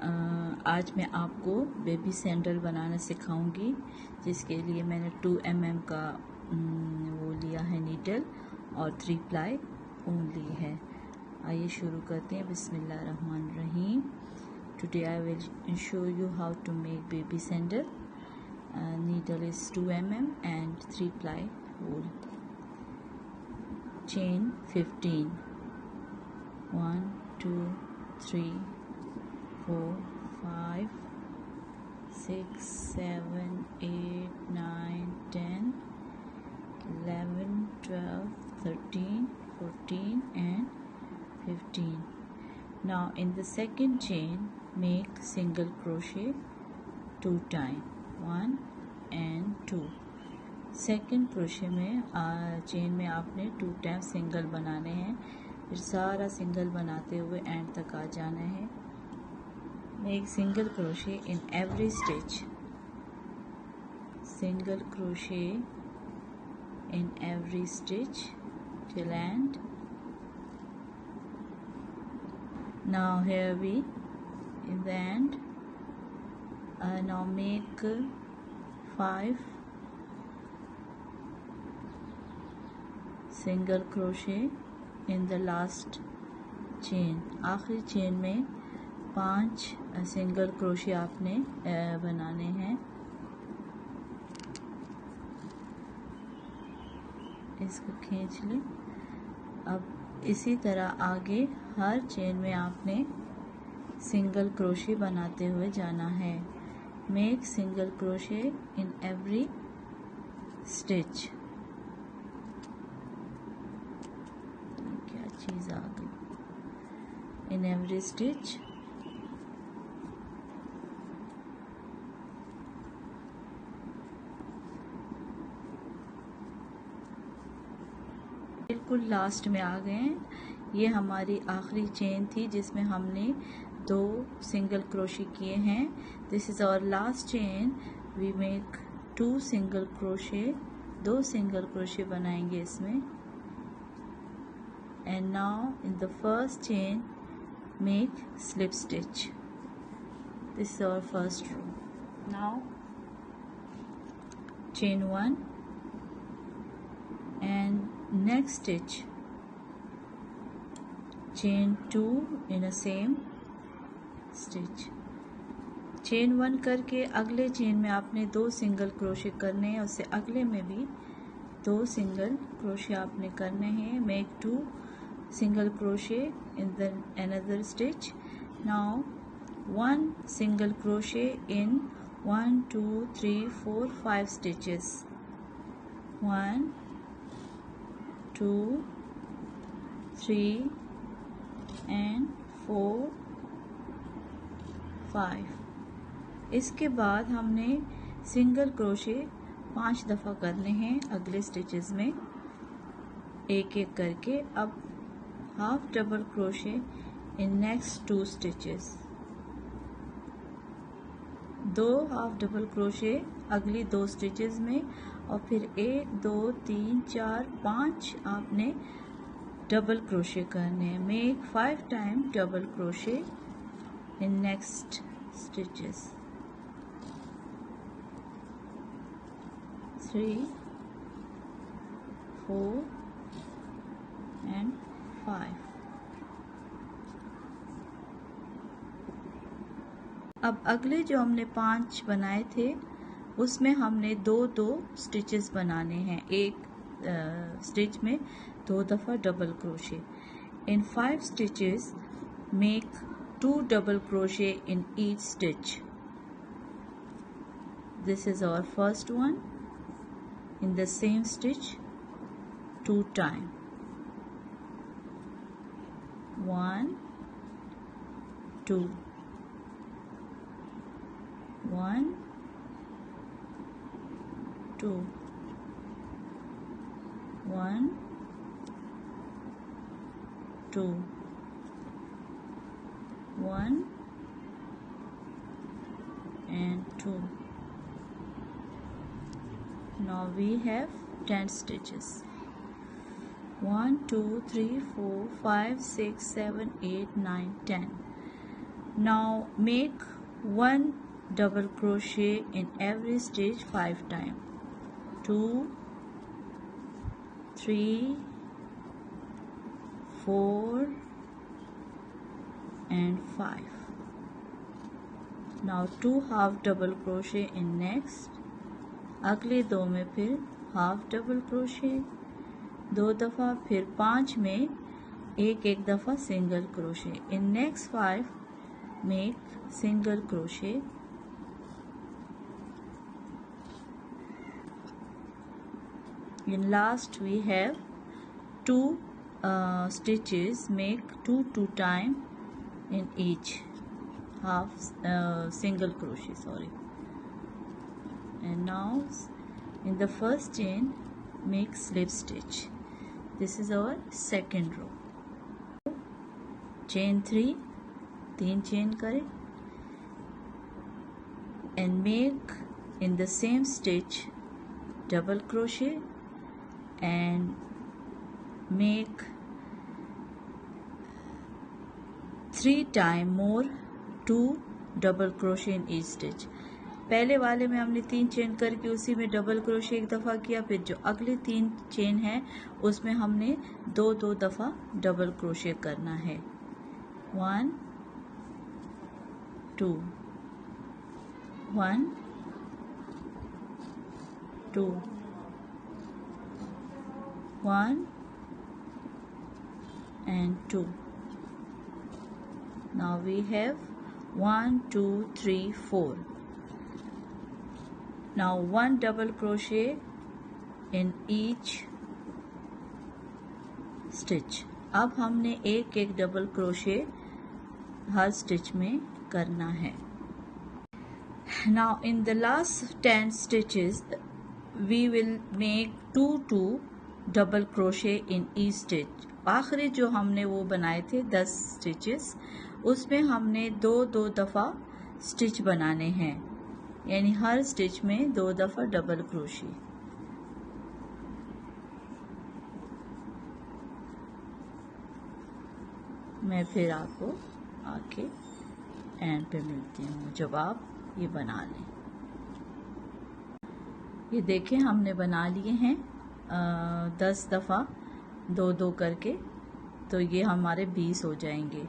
आज मैं आपको बेबी सैंडल बनाना सिखाऊंगी, जिसके लिए मैंने 2 mm का वो लिया है नीडल और 3 प्लाई ऊन ली है। आइए शुरू करते हैं। बिस्मिल्लाहिर्रहमानिर्रहीम। Today I will show you how to make baby sandal. Needle is 2 mm and 3 ply wool. Chain 15. 1 2 3 4 5 6 7 8 9 10 11 12 13 14 and 15. Now in the second chain make single crochet 2 times, 1 and 2. Second crochet में chain में आपने 2 time single बनाने हैं, फिर सारा single बनाते हुए and तक आ जाना है। Make single crochet in every stitch, single crochet in every stitch till end. Now here we in the end now make 5 single crochet in the last chain. आखिरी चेन में 5 सिंगल क्रोशे आपने बनाने हैं। इसको खींच लें। अब इसी तरह आगे हर चेन में आपने सिंगल क्रोशे बनाते हुए जाना है। Make single crochet in every stitch. चीज आ गई। इन एवरी स्टिच बिल्कुल लास्ट में आ गए हैं। ये हमारी आखिरी चेन थी जिसमें हमने 2 सिंगल क्रोशे किए हैं। This is our last chain. We make 2 single crochet, 2 single crochet बनाएंगे इसमें। And now in the first chain make slip stitch. This is our first row. Now chain 1 and next stitch chain 2 in a same stitch. chain 1 करके अगले chain में आपने 2 single crochet करने हैं, उससे अगले में भी 2 सिंगल क्रोशे आपने करने हैं। Make 2 single crochet in the another stitch. Now 1 single crochet in 1 2 3 4 5 stitches. 1 2 3 and 4 5। इसके बाद हमने सिंगल क्रोशे 5 दफ़ा करने हैं अगले स्टिचेस में, एक एक करके। अब half double crochet in next 2 stitches. 2 half double crochet अगली 2 स्टिचेस में, और फिर 1 2 3 4 5 आपने डबल क्रोशे करने हैं। Make 5 time double crochet in next stitches. 3 4 and 5। अब अगले जो हमने 5 बनाए थे उसमें हमने 2 स्टिचेस बनाने हैं। एक स्टिच में 2 दफ़ा double crochet. In 5 stitches make 2 double crochet in each stitch. This is our first one in the same stitch 2 time. 1 2 1 2 1 2 1 and 2. Now we have 10 stitches. 1 2 3 4 5 6 7 8 9 10. Now make 1 double crochet in every stitch 5 times. 2, 3, 4 and 5. Now 2 half double crochet in next. अगले 2 में फिर half double crochet 2 दफ़ा, फिर 5 में एक दफ़ा single crochet. In next 5 make single crochet. In last we have 2 stitches. Make 2 times in each half single crochet, sorry. And now in the first chain make slip stitch. This is our second row. Chain 3 chain करें and make in the same stitch double crochet and make 3 times more 2 double crochet in each stitch. पहले वाले में हमने 3 chain करके उसी में double crochet 1 दफ़ा किया, फिर जो अगले 3 चेन है उसमें हमने 2 दफ़ा डबल क्रोशे करना है. 1 2 1 2 1 and 2. Now we have 1 2 3 4. Now 1 double crochet in each stitch. अब हमने एक डबल क्रोशे हर स्टिच में करना है. Now in the last 10 stitches we will make 2 double crochet in each stitch. आखिरी जो हमने वो बनाए थे 10 स्टिचेस, उसमें हमने 2 दफ़ा स्टिच बनाने हैं, यानी हर स्टिच में 2 दफ़ा डबल क्रोशे. मैं फिर आपको आके एंड पे मिलती हूँ जब आप ये बना लें. ये देखें हमने बना लिए हैं 10 दफ़ा 2 करके, तो ये हमारे 20 हो जाएंगे.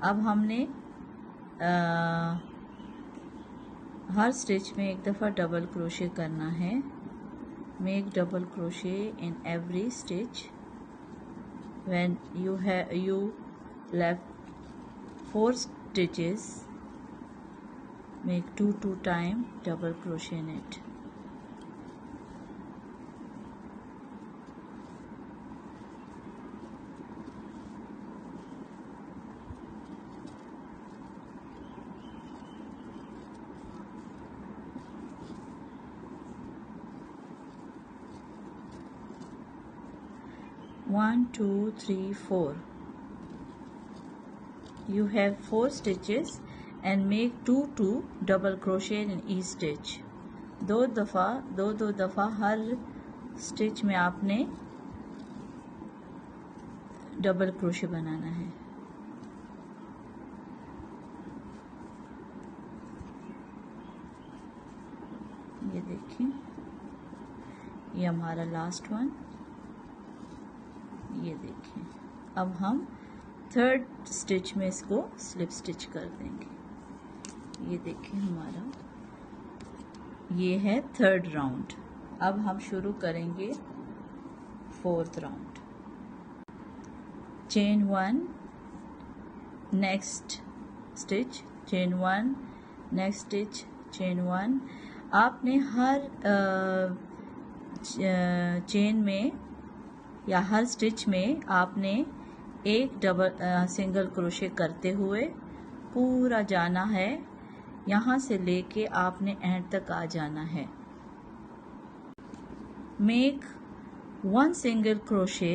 अब हमने हर स्टिच में 1 दफ़ा डबल क्रोशे करना है. Make double crochet in every stitch. When you left 4 stitches, make 2 times double crochet in it. One, 2, 3, 4. You have 4 stitches and make 2 double crochet in each stitch. 2 दफ़ा हर स्टिच में आपने double crochet बनाना है. ये देखिए, ये हमारा लास्ट वन. ये देखिए, अब हम 3rd स्टिच में इसको स्लिप स्टिच कर देंगे. ये देखिए हमारा ये है 3rd राउंड. अब हम शुरू करेंगे 4th round. Chain 1 next stitch, chain 1 next stitch, chain 1. आपने हर चेन में या हर स्टिच में आपने एक सिंगल क्रोशे करते हुए पूरा जाना है. यहाँ से लेके आपने एंड तक आ जाना है. Make 1 single crochet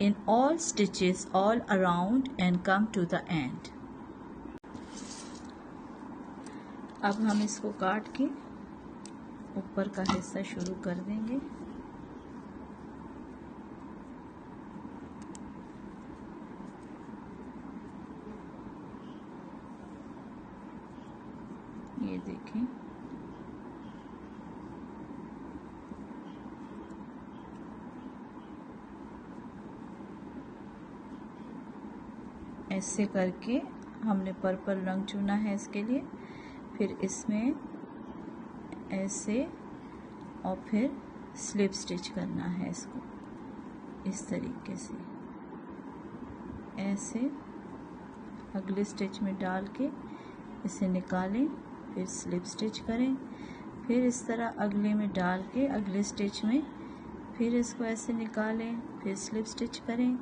in all stitches all around and come to the end. अब हम इसको काट के ऊपर का हिस्सा शुरू कर देंगे. ये देखें, ऐसे करके हमने पर्पल रंग चुना है इसके लिए। फिर इसमें ऐसे और फिर स्लिप स्टिच करना है इसको इस तरीके से, ऐसे अगले स्टिच में डाल के इसे निकालें, फिर स्लिप स्टिच करें, फिर इस तरह अगले में डाल के अगले स्टिच में फिर इसको ऐसे निकालें, फिर स्लिप स्टिच करें,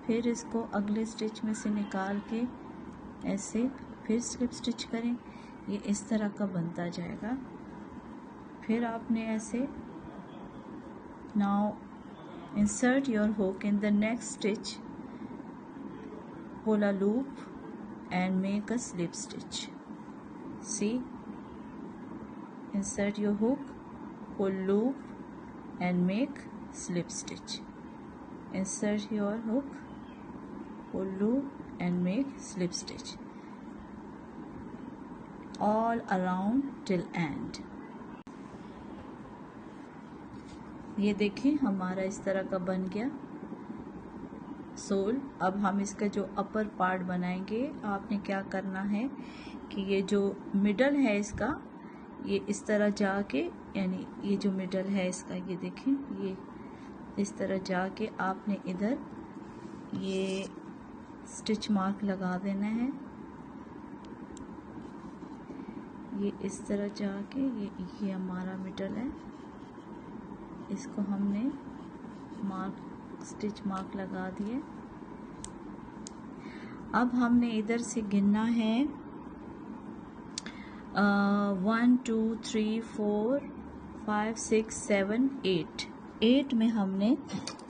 फिर इसको अगले स्टिच में से निकाल के ऐसे फिर स्लिप स्टिच करें। ये इस तरह का बनता जाएगा। फिर आपने ऐसे, now insert your hook in the next stitch, pull a loop and make a slip stitch. See, insert your hook, pull loop and make slip stitch. Insert your hook, pull loop and make slip stitch all around till end. ये देखें हमारा इस तरह का बन गया soul. अब हम इसका जो अपर पार्ट बनाएंगे, आपने क्या करना है कि ये जो मिडल है इसका, ये इस तरह जाके, यानी ये जो मिडल है इसका, ये देखें, ये इस तरह जाके आपने इधर ये स्टिच मार्क लगा देना है। ये इस तरह जाके ये हमारा मिडल है, इसको हमने स्टिच मार्क लगा दिए। अब हमने इधर से गिनना है 1 2 3 4 5 6 7 8। 8 में हमने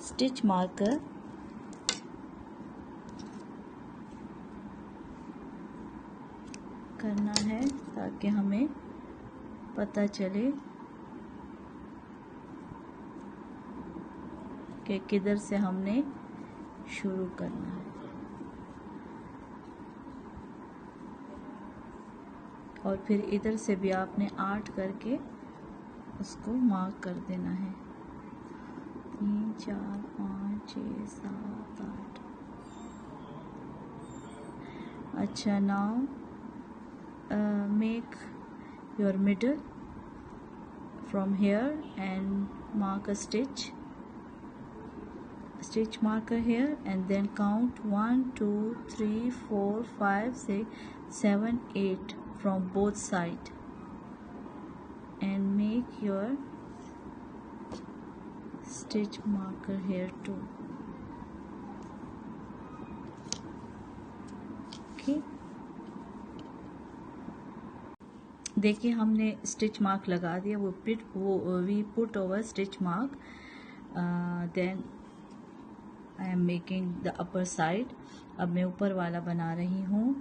स्टिच मार्कर करना है ताकि हमें पता चले कि किधर से हमने शुरू करना है। और फिर इधर से भी आपने 8 करके उसको मार्क कर देना है। 3 4 5 6 7 8। अच्छा, now make your middle from here and mark a stitch marker here, and then count 1 2 3 4 5 6 7 8 from both sides and make your stitch marker here too. Okay, देखिए हमने स्टिच मार्क लगा दिया। We put over stitch mark, then I am making the upper side. अब मैं ऊपर वाला बना रही हूँ।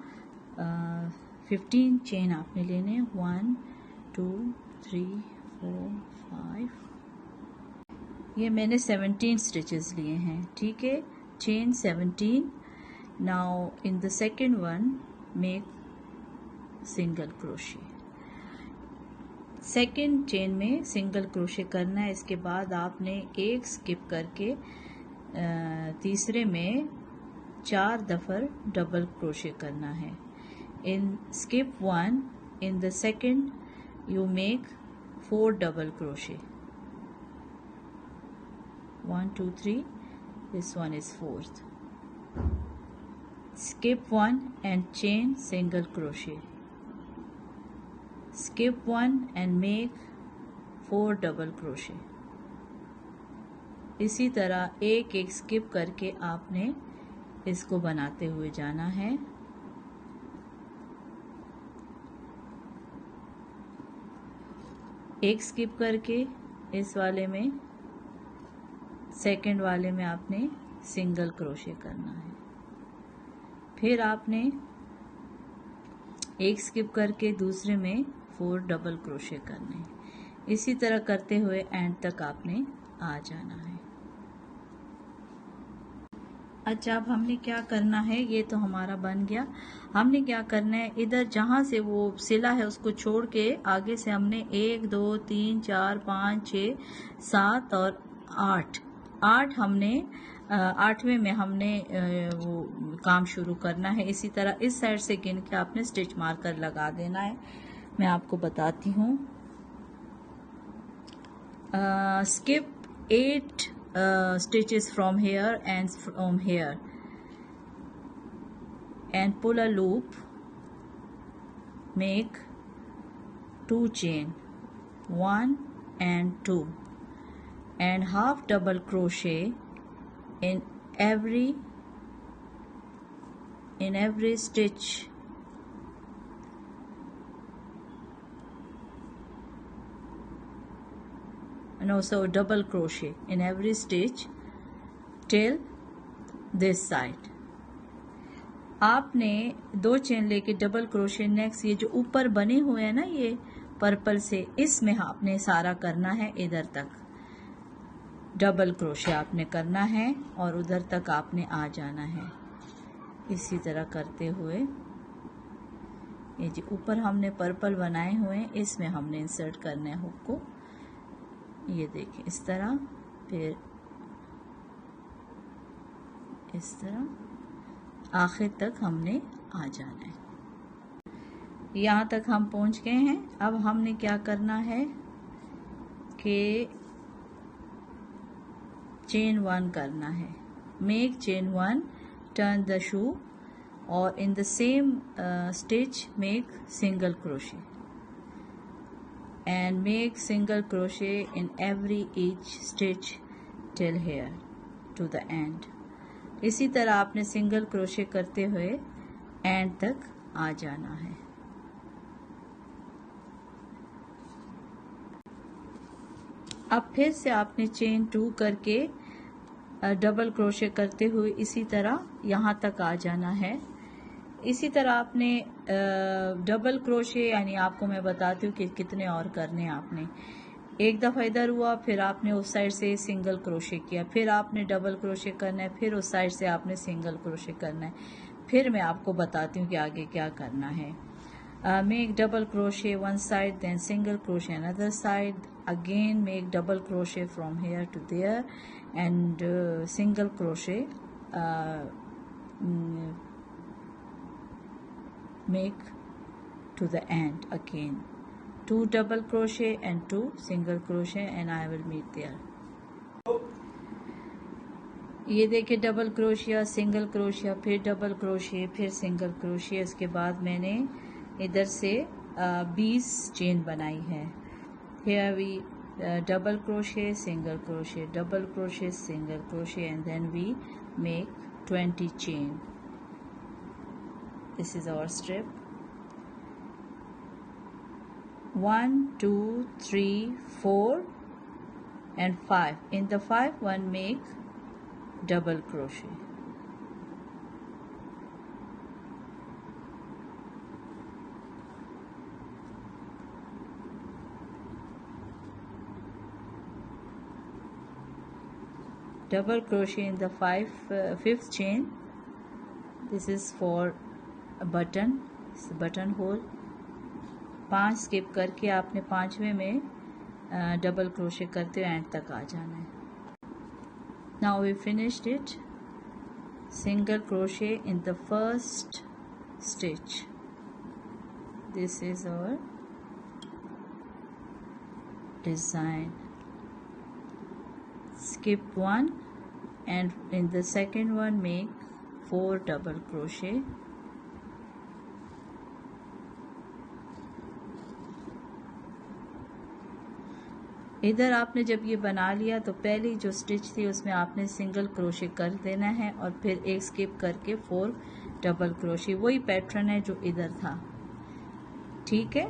15 चेन आपने लेने, 1 2 3 4 5। ये मैंने 17 स्टिचेस लिए हैं, ठीक है, chain 17। Now in the second one make single crochet. Second chain में सिंगल क्रोशे करना है। इसके बाद आपने एक स्किप करके तीसरे में 4 दफा डबल क्रोशे करना है। In skip 1 in the second you make 4 double crochet, 1 2 3, this one is 4th. Skip 1 and chain single crochet, skip 1 and make 4 double crochet. इसी तरह एक एक स्किप करके आपने इसको बनाते हुए जाना है। एक स्किप करके इस वाले में, सेकंड वाले में आपने सिंगल क्रोशे करना है। फिर आपने एक स्किप करके दूसरे में 4 डबल क्रोशे करने हैं। इसी तरह करते हुए एंड तक आपने आ जाना है। अच्छा, अब हमने क्या करना है, ये तो हमारा बन गया। हमने क्या करना है, इधर जहाँ से वो सिला है उसको छोड़ के आगे से हमने 1 2 3 4 5 6 7 और 8 हमने 8वें में हमने वो काम शुरू करना है। इसी तरह इस साइड से गिन के आपने स्टिच मार्कर लगा देना है। मैं आपको बताती हूँ। skip 8 stitches from here and from here and pull a loop, make 2 chain, 1 and 2, and half double crochet in every stitch. And also double crochet in every stitch till this side. आपने 2 chain लेके double crochet next ये जो ऊपर बने हुए हैं ना ये पर्पल से, इसमें आपने सारा करना है इधर तक डबल क्रोशे आपने करना है और उधर तक आपने आ जाना है। इसी तरह करते हुए ये जो ऊपर हमने पर्पल बनाए हुए हैं इसमें हमने इंसर्ट करना है हुक को। ये देखिए इस तरह, फिर इस तरह आखिर तक हमने आ जाना है। यहाँ तक हम पहुँच गए हैं। अब हमने क्या करना है कि चेन 1 करना है। Make chain 1, turn the shoe और in the same stitch make single crochet and make single crochet in every each stitch till here to the end. इसी तरह आपने सिंगल क्रोशे करते हुए एंड तक आ जाना है। अब फिर से आपने चेन 2 करके डबल क्रोशे करते हुए इसी तरह यहाँ तक आ जाना है। इसी तरह आपने डबल क्रोशे, यानी आपको मैं बताती हूँ कि कितने और करने हैं। आपने एक दफ़ा इधर हुआ, फिर आपने उस साइड से सिंगल क्रोशे किया, फिर आपने डबल क्रोशे करना है, फिर उस साइड से आपने सिंगल क्रोशे करना है। फिर मैं आपको बताती हूँ कि आगे क्या करना है। Make double crochet one side, then single crochet another side, again make double crochet from here to there and single crochet make to the end again, 2 double crochet and 2 single crochet and I will meet there. ये देखिए double crochet, single crochet, फिर double crochet, फिर single crochet. इसके बाद मैंने इधर से 20 chain बनाई है। here we double crochet, single crochet, double crochet, single crochet and then we make 20 chain. This is our strip. 1 2 3 4 and 5. In the 5 one make double crochet. Double crochet in the fifth chain. This is for a button, button whole. 5 skip करके आपने 5वें में double crochet करते हुए and तक आ जाना है। Now we finished it. Single crochet in the first stitch. This is our design. skip 1 and in the second one make 4 double crochet, इधर आपने जब ये बना लिया तो पहली जो स्टिच थी उसमें आपने सिंगल क्रोशे कर देना है और फिर एक स्किप करके 4 डबल क्रोशे। वही पैटर्न है जो इधर था, ठीक है।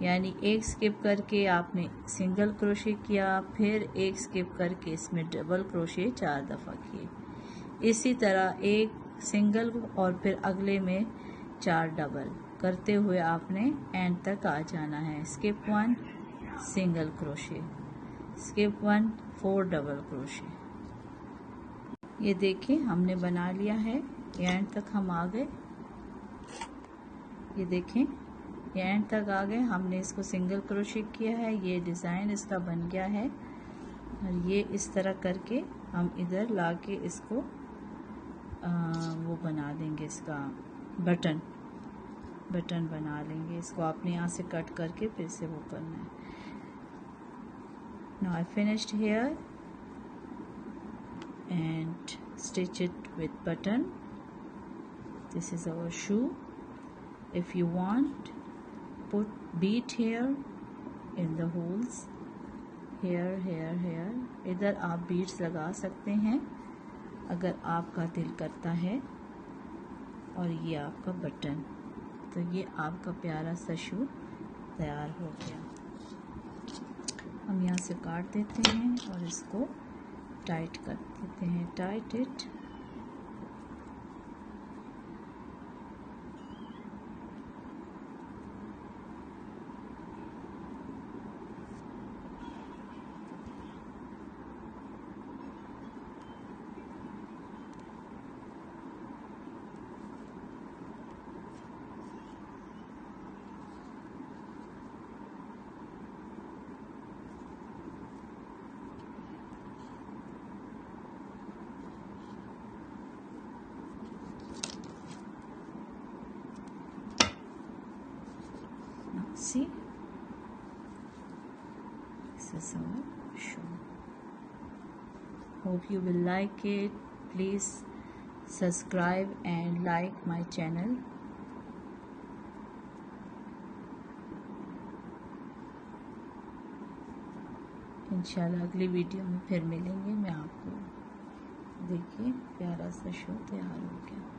यानी एक स्किप करके आपने सिंगल क्रोशे किया, फिर एक स्किप करके इसमें डबल क्रोशे 4 दफ़ा किए। इसी तरह एक सिंगल और फिर अगले में 4 डबल करते हुए आपने एंड तक आ जाना है। Skip 1 single crochet, skip 1 4 double crochet. ये देखिए हमने बना लिया है, एंड तक हम आ गए। ये देखें ये एंड तक आ गए, हमने इसको सिंगल क्रोशे किया है, ये डिज़ाइन इसका बन गया है। और ये इस तरह करके हम इधर लाके इसको वो बना देंगे, इसका बटन बना लेंगे। इसको आपने यहाँ से कट करके फिर से वो करना है। Now I finished here and stitch it with button. This is our shoe. If you want, put bead here in the holes. here. इधर आप बीड्स लगा सकते हैं अगर आपका दिल करता है। और ये आपका बटन, तो ये आपका प्यारा सा शू तैयार हो गया। हम यहाँ से काट देते हैं और इसको टाइट कर देते हैं, tight it. See, this is our shoe. Hope you will like it. Please subscribe and like my channel. इंशाल्लाह अगली वीडियो में फिर मिलेंगे। मैं आपको देखिए प्यारा सा शो तैयार हो गया।